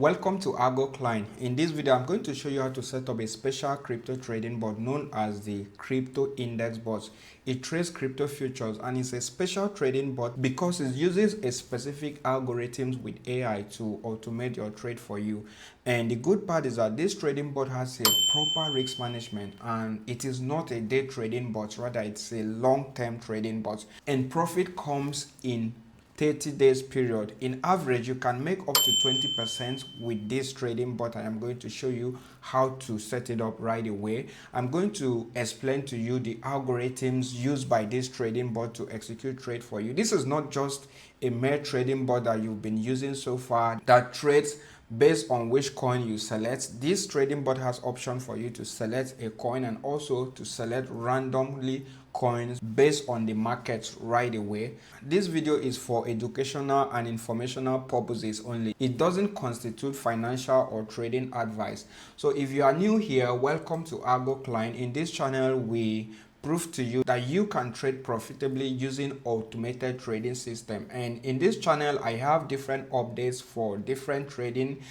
Welcome to AlgoClient. In this video, I'm going to show you how to set up a special crypto trading bot known as the Crypto Index Bot. It trades crypto futures and it's a special trading bot because it uses a specific algorithms with AI to automate your trade for you. And the good part is that this trading bot has a proper risk management, and it is not a day trading bot, rather it's a long-term trading bot. And profit comes in 30 days period. In average, you can make up to 20% with this trading bot. I am going to show you how to set it up right away. I'm going to explain to you the algorithms used by this trading bot to execute trade for you. This is not just a mere trading bot that you've been using so far that trades based on which coin you select. This trading bot has option for you to select a coin and also to select randomly coins based on the markets right away. This video is for educational and informational purposes only. It doesn't constitute financial or trading advice. So if you are new here, welcome to AlgoClient. In this channel, we prove to you that you can trade profitably using automated trading system. And in this channel, I have different updates for different trading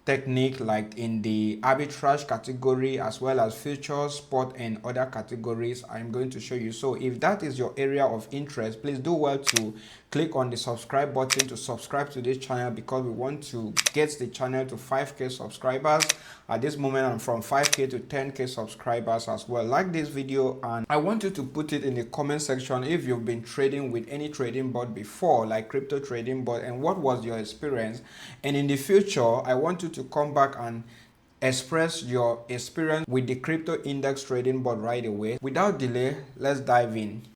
technique, like in the arbitrage category as well as futures, spot and other categories I'm going to show you. So if that is your area of interest, please do well to click on the subscribe button to subscribe to this channel, because we want to get the channel to 5k subscribers. At this moment, I'm from 5k to 10k subscribers as well. Like this video, and I want you to put it in the comment section if you've been trading with any trading bot before, like crypto trading bot, and what was your experience. And in the future, I want you to come back and express your experience with the crypto index trading bot right away. Without delay, let's dive in.